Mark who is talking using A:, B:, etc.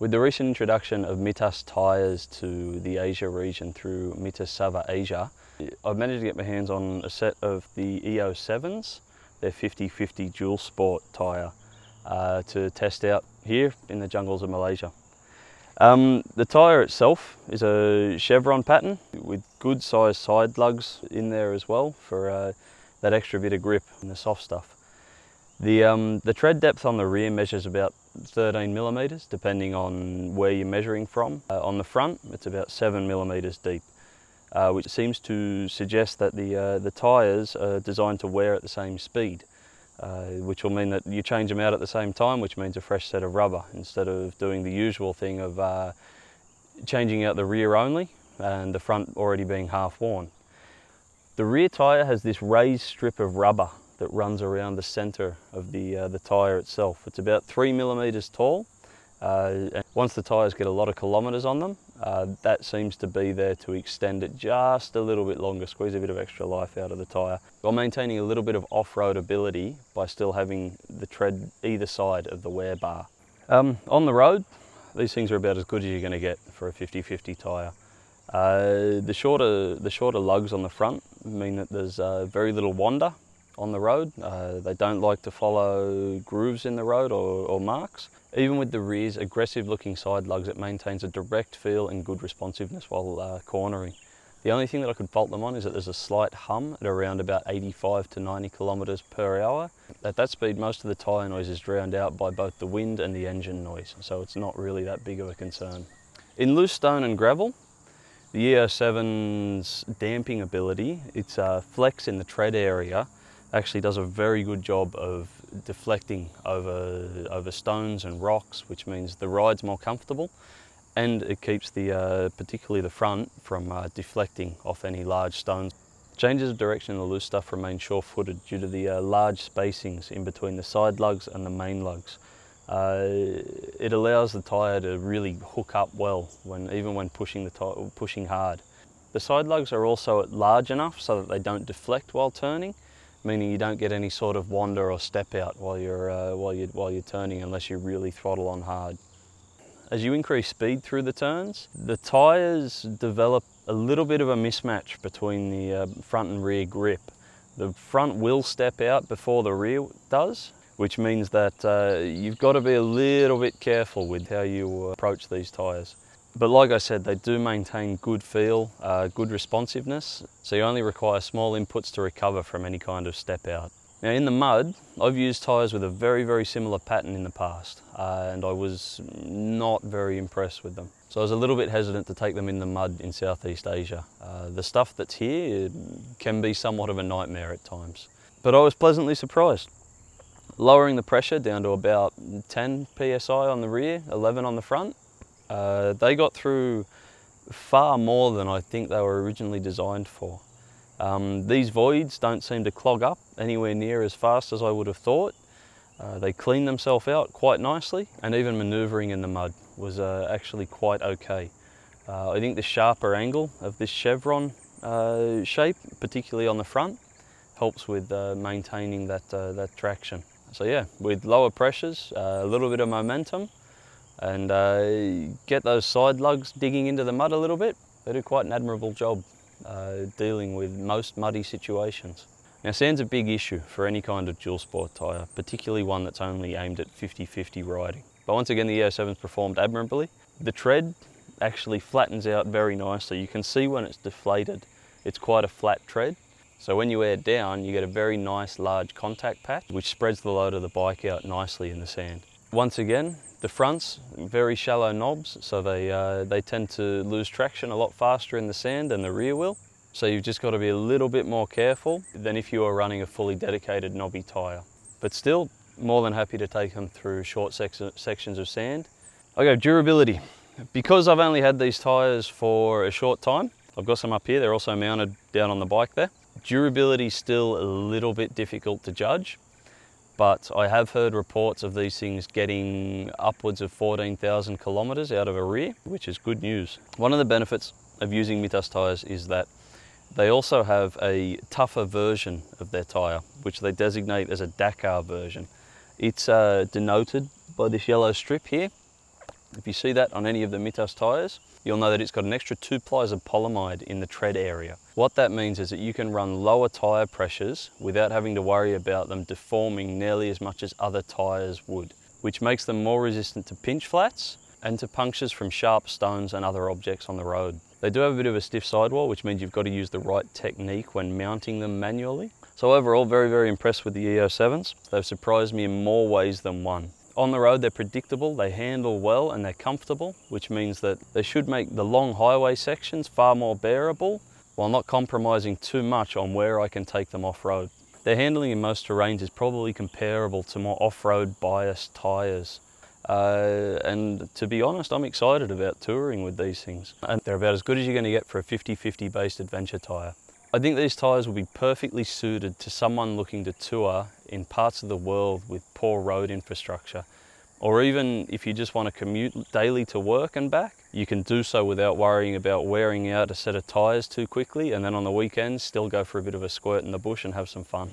A: With the recent introduction of Mitas tyres to the Asia region through Mitas Asia, I've managed to get my hands on a set of the E07s, their 50/50 dual sport tyre, to test out here in the jungles of Malaysia. The tyre itself is a chevron pattern with good sized side lugs in there as well for that extra bit of grip and the soft stuff. The tread depth on the rear measures about 13 millimetres depending on where you're measuring from. On the front it's about 7 millimetres deep, which seems to suggest that the tyres are designed to wear at the same speed, which will mean that you change them out at the same time, which means a fresh set of rubber instead of doing the usual thing of changing out the rear only and the front already being half worn. The rear tyre has this raised strip of rubber that runs around the centre of the tyre itself. It's about 3 millimetres tall. And once the tyres get a lot of kilometres on them, that seems to be there to extend it just a little bit longer, squeeze a bit of extra life out of the tyre, while maintaining a little bit of off-road ability by still having the tread either side of the wear bar. On the road, these things are about as good as you're going to get for a 50/50 tyre. The shorter lugs on the front mean that there's very little wander on the road. They don't like to follow grooves in the road or marks. Even with the rear's aggressive looking side lugs, it maintains a direct feel and good responsiveness while cornering. The only thing that I could fault them on is that there's a slight hum at around about 85 to 90 kilometres per hour. At that speed, most of the tyre noise is drowned out by both the wind and the engine noise, so it's not really that big of a concern. In loose stone and gravel, the E07's damping ability, its flex in the tread area, actually does a very good job of deflecting over stones and rocks, which means the ride's more comfortable, and it keeps particularly the front from deflecting off any large stones. Changes of direction in the loose stuff remain sure-footed due to the large spacings in between the side lugs and the main lugs. It allows the tyre to really hook up well even when pushing hard. The side lugs are also large enough so that they don't deflect while turning, meaning you don't get any sort of wander or step out while you're turning unless you really throttle on hard. As you increase speed through the turns, the tyres develop a little bit of a mismatch between the front and rear grip. The front will step out before the rear does, which means that you've got to be a little bit careful with how you approach these tyres. But like I said, they do maintain good feel, good responsiveness, so you only require small inputs to recover from any kind of step out. Now in the mud, I've used tyres with a very similar pattern in the past, and I was not very impressed with them. So I was a little bit hesitant to take them in the mud in Southeast Asia. The stuff that's here can be somewhat of a nightmare at times. But I was pleasantly surprised. Lowering the pressure down to about 10 psi on the rear, 11 on the front, they got through far more than I think they were originally designed for. These voids don't seem to clog up anywhere near as fast as I would have thought. They clean themselves out quite nicely, and even manoeuvring in the mud was actually quite okay. I think the sharper angle of this chevron shape, particularly on the front, helps with maintaining that traction. So yeah, with lower pressures, a little bit of momentum, and get those side lugs digging into the mud a little bit, they do quite an admirable job dealing with most muddy situations. Now sand's a big issue for any kind of dual sport tyre, particularly one that's only aimed at 50/50 riding. But once again, the E07's performed admirably. The tread actually flattens out very nicely. You can see when it's deflated, it's quite a flat tread. So when you air down, you get a very nice large contact patch, which spreads the load of the bike out nicely in the sand. Once again, the fronts, very shallow knobs, so they tend to lose traction a lot faster in the sand than the rear will. So you've just got to be a little bit more careful than if you were running a fully dedicated knobby tyre. But still, more than happy to take them through short sections of sand. Okay, durability. Because I've only had these tyres for a short time, I've got some up here, they're also mounted down on the bike there. Durability is still a little bit difficult to judge, but I have heard reports of these things getting upwards of 14,000 kilometres out of a rear, which is good news. One of the benefits of using Mitas tyres is that they also have a tougher version of their tyre, which they designate as a Dakar version. It's denoted by this yellow strip here, If you see that on any of the Mitas tyres, you'll know that it's got an extra 2 plies of polyamide in the tread area. What that means is that you can run lower tyre pressures without having to worry about them deforming nearly as much as other tyres would, which makes them more resistant to pinch flats and to punctures from sharp stones and other objects on the road. They do have a bit of a stiff sidewall, which means you've got to use the right technique when mounting them manually. So overall, very impressed with the E07s. They've surprised me in more ways than one. On the road, they're predictable, they handle well, and they're comfortable, which means that they should make the long highway sections far more bearable, while not compromising too much on where I can take them off-road. Their handling in most terrains is probably comparable to more off-road biased tyres. And to be honest, I'm excited about touring with these things. And they're about as good as you're going to get for a 50-50 based adventure tyre. I think these tyres will be perfectly suited to someone looking to tour in parts of the world with poor road infrastructure. Or even if you just want to commute daily to work and back, you can do so without worrying about wearing out a set of tyres too quickly, and then on the weekends still go for a bit of a squirt in the bush and have some fun.